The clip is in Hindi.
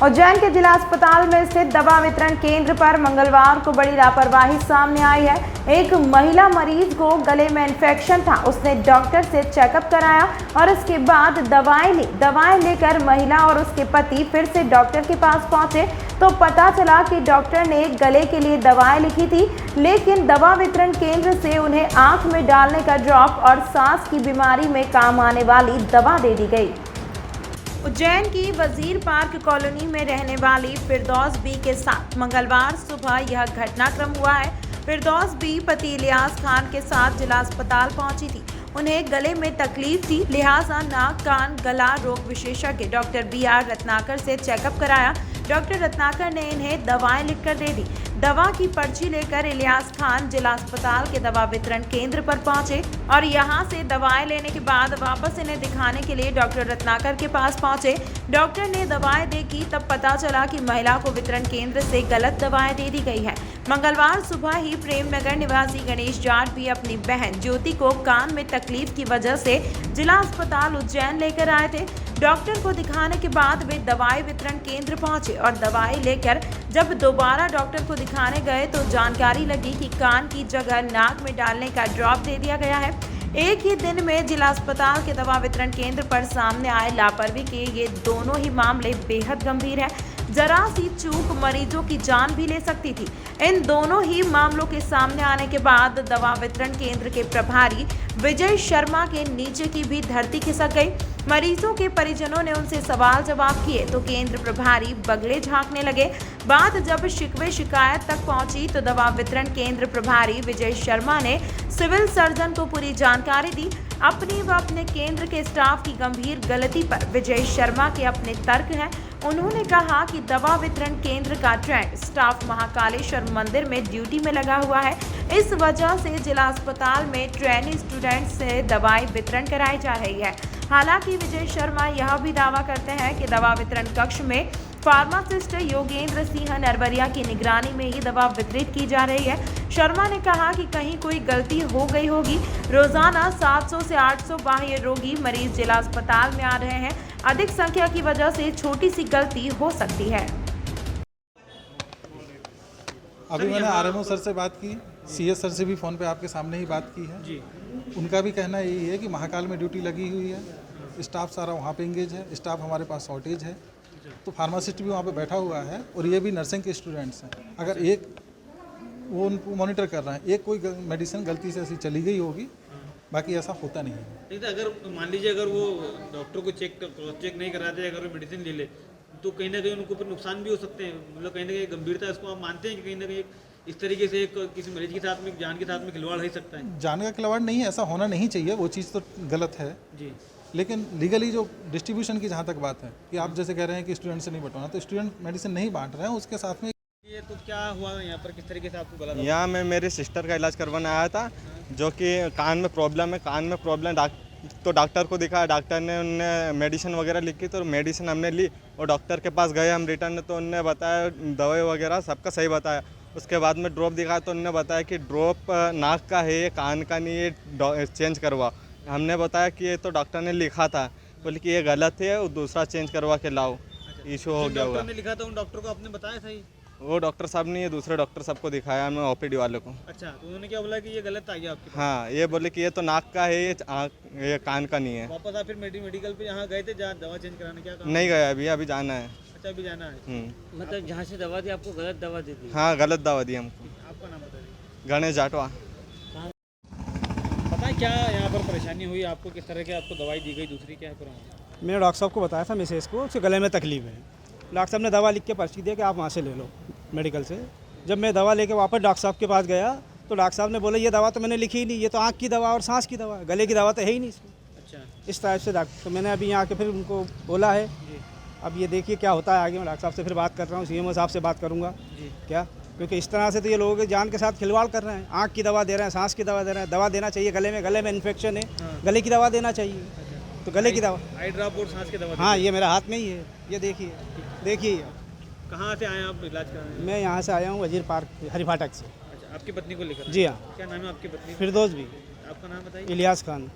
उज्जैन के जिला अस्पताल में स्थित दवा वितरण केंद्र पर मंगलवार को बड़ी लापरवाही सामने आई है। एक महिला मरीज को गले में इन्फेक्शन था। उसने डॉक्टर से चेकअप कराया और उसके बाद दवाएं ली। दवाएं लेकर महिला और उसके पति फिर से डॉक्टर के पास पहुंचे तो पता चला कि डॉक्टर ने गले के लिए दवाएं लिखी थी, लेकिन दवा वितरण केंद्र से उन्हें आंख में डालने का ड्रॉप और सांस की बीमारी में काम आने वाली दवा दे दी गई। उज्जैन की वजीर पार्क कॉलोनी में रहने वाली फिरदौस बी के साथ मंगलवार सुबह यह घटनाक्रम हुआ है। फिरदौस बी पति इलियास खान के साथ जिला अस्पताल पहुंची थी। उन्हें गले में तकलीफ थी, लिहाजा नाक कान गला रोग विशेषज्ञ डॉक्टर BR रत्नाकर से चेकअप कराया। डॉक्टर रत्नाकर ने इन्हें दवाएं लिखकर दे दी। दवा की पर्ची लेकर इलियास खान जिला अस्पताल के दवा वितरण केंद्र पर पहुंचे और यहां से दवाएं लेने के बाद वापस इन्हें दिखाने के लिए डॉक्टर रत्नाकर के पास पहुंचे। डॉक्टर ने दवाएं देखी, तब पता चला कि महिला को वितरण केंद्र से गलत दवाएं दे दी गई है। मंगलवार सुबह ही प्रेम नगर निवासी गणेश जाट भी अपनी बहन ज्योति को कान में तकलीफ की वजह से जिला अस्पताल उज्जैन लेकर आए थे। डॉक्टर को दिखाने के बाद वे दवाई वितरण केंद्र पहुंचे और दवाई लेकर जब दोबारा डॉक्टर को दिखाने गए तो जानकारी लगी कि कान की जगह नाक में डालने का ड्रॉप दे दिया गया है। एक ही दिन में जिला अस्पताल के दवा वितरण केंद्र पर सामने आए लापरवाही के ये दोनों ही मामले बेहद गंभीर है। जरा सी चूक मरीजों की जान भी ले सकती थी। इन दोनों ही मामलों के सामने आने के बाद दवा वितरण केंद्र के प्रभारी विजय शर्मा के नीचे की भी धरती खिसक गई। मरीजों के परिजनों ने उनसे सवाल जवाब किए तो केंद्र प्रभारी बगले झांकने लगे। बात जब शिकवे शिकायत तक पहुंची तो दवा वितरण केंद्र प्रभारी विजय शर्मा ने सिविल सर्जन को पूरी जानकारी दी। अपनी व अपने केंद्र के स्टाफ की गंभीर गलती पर विजय शर्मा के अपने तर्क हैं। उन्होंने कहा कि दवा वितरण केंद्र का ट्रेंड स्टाफ महाकालेश्वर मंदिर में ड्यूटी में लगा हुआ है। इस वजह से जिला अस्पताल में ट्रेनी स्टूडेंट से दवाई वितरण कराई जा रही है। हालांकि विजय शर्मा यह भी दावा करते हैं कि दवा वितरण कक्ष में फार्मासिस्ट योगेंद्र सिंह नरवरिया की निगरानी में ही दवा वितरित की जा रही है। शर्मा ने कहा कि कहीं कोई गलती हो गई होगी। रोजाना 700 से 800 बाह्य रोगी मरीज जिला अस्पताल में आ रहे हैं। अधिक संख्या की वजह से छोटी सी गलती हो सकती है। अभी मैंने RMO सर से बात की, CS सर से भी फ़ोन पे आपके सामने ही बात की है जी। उनका भी कहना यही है कि महाकाल में ड्यूटी लगी हुई है, स्टाफ सारा वहाँ पे इंगेज है, स्टाफ हमारे पास शॉर्टेज है, तो फार्मासिस्ट भी वहाँ पे बैठा हुआ है और ये भी नर्सिंग के स्टूडेंट्स हैं। अगर एक वो उनको मॉनिटर कर रहे हैं, एक कोई मेडिसिन गलती से ऐसी चली गई होगी, बाकी ऐसा होता नहीं है। नहीं तो अगर मान लीजिए अगर वो डॉक्टर को क्रॉस चेक नहीं कराते, अगर वो मेडिसिन ले ले तो कहीं ना कहीं उनको ऊपर नुकसान भी हो सकते हैं। मतलब कहीं ना कहीं गंभीरता इसको आप मानते हैं कि कहीं ना कहीं इस तरीके से किसी मरीज के साथ में जान के साथ में खिलवाड़ हो सकता है? जान का खिलवाड़ नहीं है, ऐसा होना नहीं चाहिए, वो चीज़ तो गलत है जी। लेकिन लीगली जो डिस्ट्रीब्यूशन की जहाँ तक बात है कि आप जैसे कह रहे हैं कि स्टूडेंट से नहीं बंटवाना, तो स्टूडेंट मेडिसिन नहीं बांट रहे हैं, उसके साथ में ये तो क्या हुआ यहाँ पर, किस तरीके से आपको गलत? यहाँ मैं मेरी सिस्टर का इलाज करवाने आया था, जो कि कान में प्रॉब्लम है। कान में प्रॉब्लम तो डॉक्टर को दिखाया, डॉक्टर ने उनने मेडिसिन वगैरह लिखी, तो मेडिसिन हमने ली और डॉक्टर के पास गए हम रिटर्न, तो उनने बताया दवाई वगैरह सबका सही बताया। उसके बाद में ड्रॉप दिखाया तो उन्होंने बताया कि ड्रॉप नाक का है, ये कान का नहीं, ये चेंज करवा। हमने बताया कि ये तो डॉक्टर ने लिखा था, बोले कि ये गलत है, वो दूसरा चेंज करवा के लाओ। इशू हो गया हुआ। डॉक्टर ने लिखा था, उन डॉक्टर को आपने बताया सही? वो डॉक्टर साहब ने ये दूसरे डॉक्टर साहब को दिखाया, हमें OPD वाले को। अच्छा, तो उन्होंने क्या बोला कि ये गलत आ गया आपके पास? हाँ, ये बोले कि ये तो नाक का है, ये कान का नहीं है। वापस आप फिर मेडिकल पे यहाँ गए थे जहाँ दवा चेंज कराने? क्या कहा? नहीं गया, अभी जाना है। अच्छा, अभी जाना है। मतलब जहाँ से दवा दी आपको गलत दवा दे दी? हाँ, गलत दवा दी हमको। आपका नाम बता दीजिए। गणेश जाटवा। पता है क्या यहाँ पर परेशानी हुई आपको, किस तरह की आपको दवाई दी गई, दूसरी क्या है? मैंने डॉक्टर साहब को बताया था मिसेस को, उसके गले में तकलीफ है। डॉक्टर साहब ने दवा लिख के पर्ची दिया कि आप वहाँ से ले लो मेडिकल से। जब मैं दवा लेके वापस डॉक्टर साहब के पास गया तो डॉक्टर साहब ने बोला ये दवा तो मैंने लिखी ही नहीं, ये तो आँख की दवा और सांस की दवा, गले की दवा तो है ही नहीं इसमें। अच्छा, इस टाइप से डॉक्टर, तो मैंने अभी यहाँ के फिर उनको बोला है। अब ये देखिए क्या होता है आगे। मैं डॉक्टर साहब से फिर बात कर रहा हूँ, CMO साहब से बात करूँगा क्या, क्योंकि इस तरह से तो ये लोगों की जान के साथ खिलवाड़ कर रहे हैं। आँख की दवा दे रहे हैं, सांस की दवा दे रहे हैं। दवा देना चाहिए गले में इन्फेक्शन है, गले की दवा देना चाहिए, तो गले की दवा, आई ड्रॉप और सांस की दवा। हाँ, ये मेरा हाथ में ही है, ये देखिए। कहाँ से आए आप इलाज कराने? मैं यहाँ से आया हूँ वजीर पार्क हरिफाटक से। अच्छा, आपकी पत्नी को लेकर? जी हाँ। क्या नाम है आपकी पत्नी? फिरदौस भी। आपका नाम बताइए। इलियास खान।